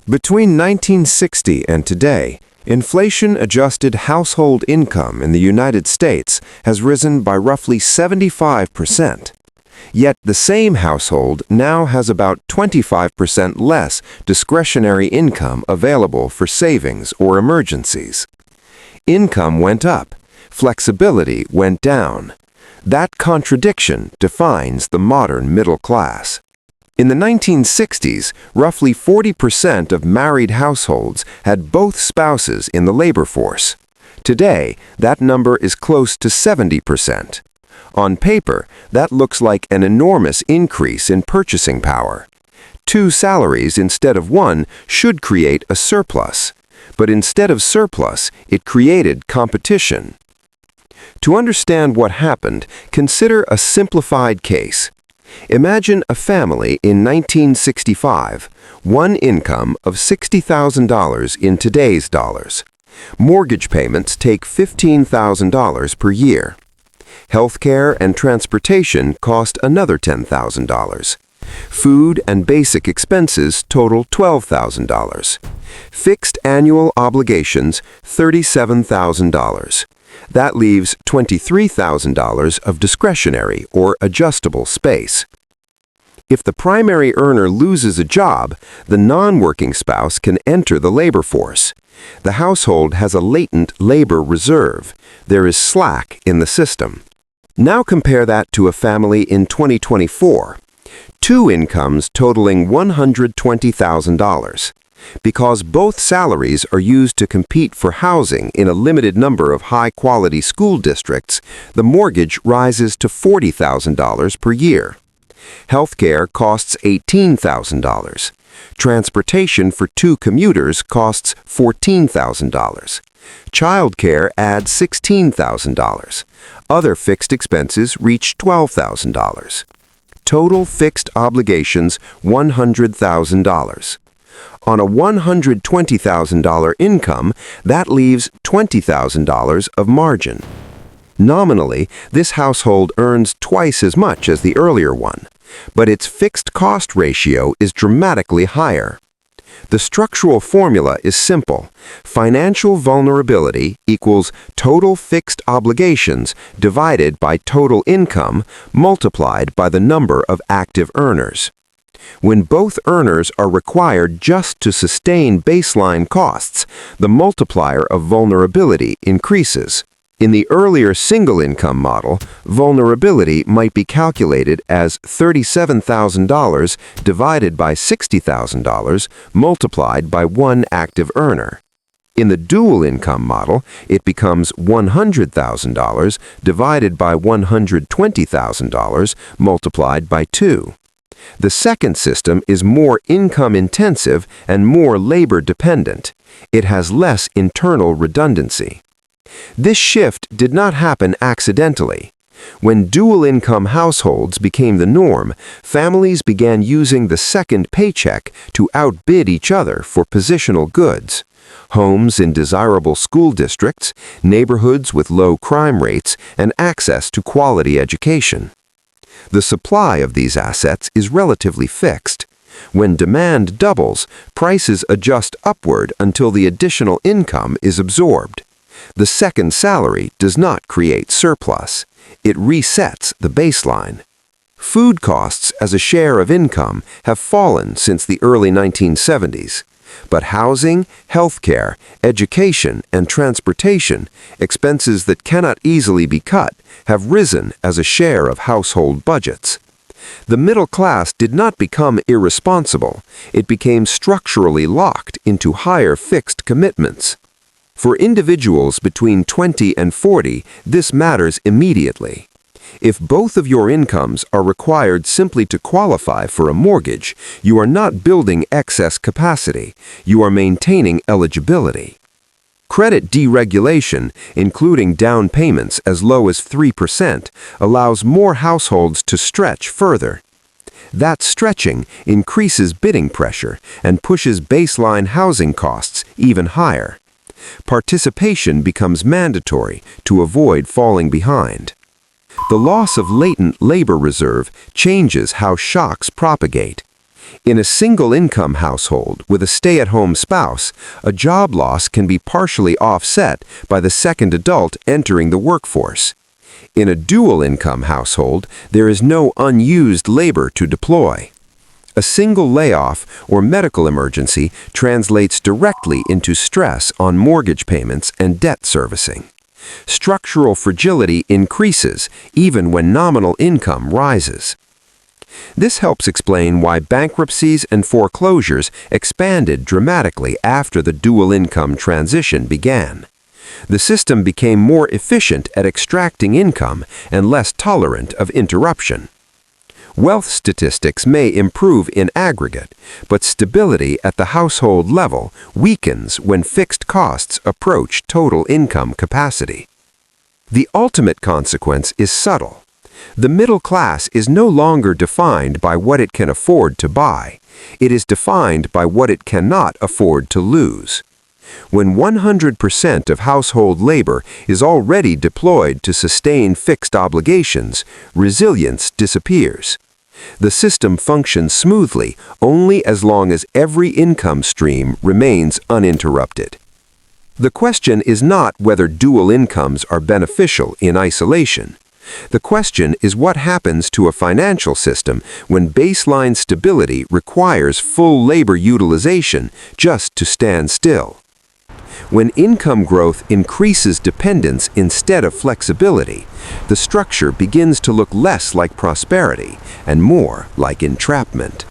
Between 1960 and today, inflation-adjusted household income in the United States has risen by roughly 75%. Yet the same household now has about 25% less discretionary income available for savings or emergencies. Income went up, flexibility went down. That contradiction defines the modern middle class. In the 1960s, roughly 40% of married households had both spouses in the labor force. Today, that number is close to 70%. On paper, that looks like an enormous increase in purchasing power. 2 salaries instead of 1 should create a surplus. But instead of surplus, it created competition. To understand what happened, consider a simplified case. Imagine a family in 1965, one income of $60,000 in today's dollars. Mortgage payments take $15,000 per year. Healthcare and transportation cost another $10,000. Food and basic expenses total $12,000. Fixed annual obligations, $37,000. That leaves $23,000 of discretionary or adjustable space. If the primary earner loses a job, the non-working spouse can enter the labor force. The household has a latent labor reserve. There is slack in the system. Now compare that to a family in 2024. 2 incomes totaling $120,000. Because both salaries are used to compete for housing in a limited number of high-quality school districts, the mortgage rises to $40,000 per year. Healthcare costs $18,000. Transportation for 2 commuters costs $14,000. Childcare adds $16,000. Other fixed expenses reach $12,000. Total fixed obligations $100,000. On a $120,000 income, that leaves $20,000 of margin. Nominally, this household earns twice as much as the earlier one, but its fixed cost ratio is dramatically higher. The structural formula is simple. Financial vulnerability equals total fixed obligations divided by total income multiplied by the number of active earners. When both earners are required just to sustain baseline costs, the multiplier of vulnerability increases. In the earlier single-income model, vulnerability might be calculated as $37,000 divided by $60,000 multiplied by 1 active earner. In the dual-income model, it becomes $100,000 divided by $120,000 multiplied by 2. The second system is more income-intensive and more labor-dependent. It has less internal redundancy. This shift did not happen accidentally. When dual-income households became the norm, families began using the second paycheck to outbid each other for positional goods. Homes in desirable school districts, neighborhoods with low crime rates, and access to quality education. The supply of these assets is relatively fixed. When demand doubles, prices adjust upward until the additional income is absorbed. The second salary does not create surplus. It resets the baseline. Food costs as a share of income have fallen since the early 1970s. But housing, healthcare, education, and transportation, expenses that cannot easily be cut, have risen as a share of household budgets. The middle class did not become irresponsible. It became structurally locked into higher fixed commitments. For individuals between 20 and 40, this matters immediately. If both of your incomes are required simply to qualify for a mortgage, you are not building excess capacity, you are maintaining eligibility. Credit deregulation, including down payments as low as 3%, allows more households to stretch further. That stretching increases bidding pressure and pushes baseline housing costs even higher. Participation becomes mandatory to avoid falling behind. The loss of latent labor reserve changes how shocks propagate. In a single-income household with a stay-at-home spouse, a job loss can be partially offset by the second adult entering the workforce. In a dual-income household, there is no unused labor to deploy. A single layoff or medical emergency translates directly into stress on mortgage payments and debt servicing. Structural fragility increases even when nominal income rises. This helps explain why bankruptcies and foreclosures expanded dramatically after the dual-income transition began. The system became more efficient at extracting income and less tolerant of interruption. Wealth statistics may improve in aggregate, but stability at the household level weakens when fixed costs approach total income capacity. The ultimate consequence is subtle. The middle class is no longer defined by what it can afford to buy. It is defined by what it cannot afford to lose. When 100% of household labor is already deployed to sustain fixed obligations, resilience disappears. The system functions smoothly only as long as every income stream remains uninterrupted. The question is not whether dual incomes are beneficial in isolation. The question is what happens to a financial system when baseline stability requires full labor utilization just to stand still. When income growth increases dependence instead of flexibility, the structure begins to look less like prosperity and more like entrapment.